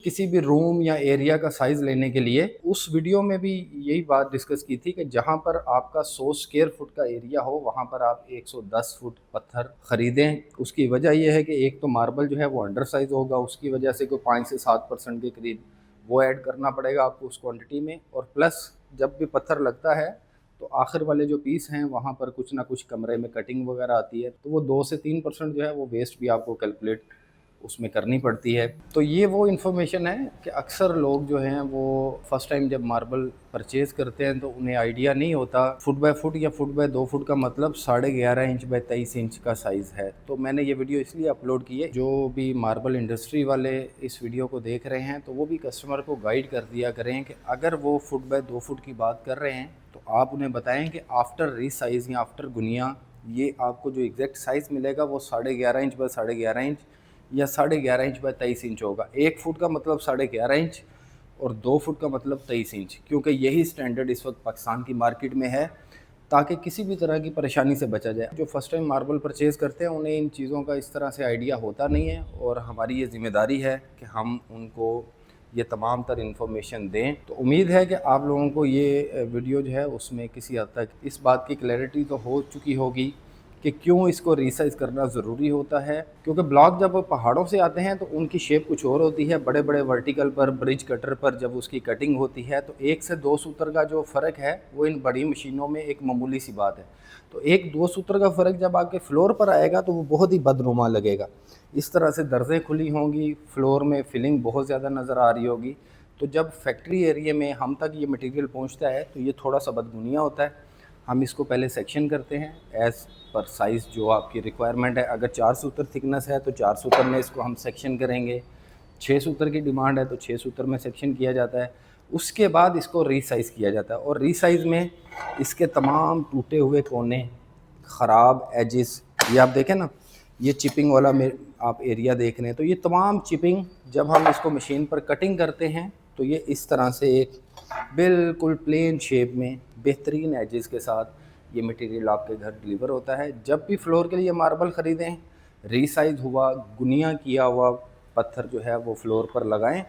किसी भी रूम या एरिया का साइज़ लेने के लिए उस वीडियो में भी यही बात डिस्कस की थी कि जहाँ पर आपका 100 स्क्वायर फुट का एरिया हो वहाँ पर आप 110 फुट पत्थर ख़रीदें। उसकी वजह यह है कि एक तो मार्बल जो है वो अंडर साइज़ होगा, उसकी वजह से कोई 5 से 7% के करीब वो ऐड करना पड़ेगा आपको उस क्वांटिटी में। और प्लस जब भी पत्थर लगता है तो आखिर वाले जो पीस हैं वहाँ पर कुछ ना कुछ कमरे में कटिंग वगैरह आती है, तो वो 2 से 3% जो है वो वेस्ट भी आपको कैलकुलेट उसमें करनी पड़ती है। तो ये वो इन्फॉर्मेशन है कि अक्सर लोग जो हैं वो फर्स्ट टाइम जब मार्बल परचेज़ करते हैं तो उन्हें आइडिया नहीं होता फुट बाय फुट या फुट बाय 2 फुट का मतलब 11.5 इंच बाय 23 इंच का साइज़ है। तो मैंने ये वीडियो इसलिए अपलोड की है, जो भी मार्बल इंडस्ट्री वाले इस वीडियो को देख रहे हैं तो वो भी कस्टमर को गाइड कर दिया करें कि अगर वो फुट बाय 2 फुट की बात कर रहे हैं तो आप उन्हें बताएं कि आफ्टर रीसाइज या आफ्टर गुनिया ये आपको जो एग्जैक्ट साइज़ मिलेगा वो 11.5 इंच बाय 11.5 इंच या 11.5 इंच बाय 23 इंच होगा। 1 फुट का मतलब 11.5 इंच और 2 फुट का मतलब 23 इंच, क्योंकि यही स्टैंडर्ड इस वक्त पाकिस्तान की मार्केट में है, ताकि किसी भी तरह की परेशानी से बचा जाए। जो फर्स्ट टाइम मार्बल परचेज़ करते हैं उन्हें इन चीज़ों का इस तरह से आइडिया होता नहीं है और हमारी ये ज़िम्मेदारी है कि हम उनको ये तमाम तर इन्फॉर्मेशन दें। तो उम्मीद है कि आप लोगों को ये वीडियो जो है उसमें किसी हद तक इस बात की क्लैरिटी तो हो चुकी होगी कि क्यों इसको रीसाइज़ करना ज़रूरी होता है। क्योंकि ब्लॉक जब पहाड़ों से आते हैं तो उनकी शेप कुछ और होती है। बड़े बड़े वर्टिकल पर, ब्रिज कटर पर जब उसकी कटिंग होती है तो 1 से 2 सूत्र का जो फ़र्क है वो इन बड़ी मशीनों में एक मामूली सी बात है। तो 1-2 सूत्र का फ़र्क जब आपके फ्लोर पर आएगा तो वो बहुत ही बदनुमा लगेगा। इस तरह से दर्ज़ें खुली होंगी, फ्लोर में फिलिंग बहुत ज़्यादा नज़र आ रही होगी। तो जब फैक्ट्री एरिया में हम तक ये मटीरियल पहुँचता है तो ये थोड़ा सा बदगुनिया होता है। हम इसको पहले सेक्शन करते हैं एज़ पर साइज़ जो आपकी रिक्वायरमेंट है। अगर 4 सूत्र थिकनेस है तो 4 सूत्र में इसको हम सेक्शन करेंगे। 6 सूत्र की डिमांड है तो 6 सूत्र में सेक्शन किया जाता है। उसके बाद इसको रीसाइज़ किया जाता है और रीसाइज़ में इसके तमाम टूटे हुए कोने, ख़राब एजेस, ये आप देखें ना, ये चिपिंग वाला में आप एरिया देख रहे हैं, तो ये तमाम चिपिंग जब हम इसको मशीन पर कटिंग करते हैं तो ये इस तरह से एक बिल्कुल प्लेन शेप में बेहतरीन एजेस के साथ ये मटेरियल आपके घर डिलीवर होता है। जब भी फ्लोर के लिए मार्बल ख़रीदें, रीसाइज़ हुआ, गुनिया किया हुआ पत्थर जो है वो फ्लोर पर लगाएं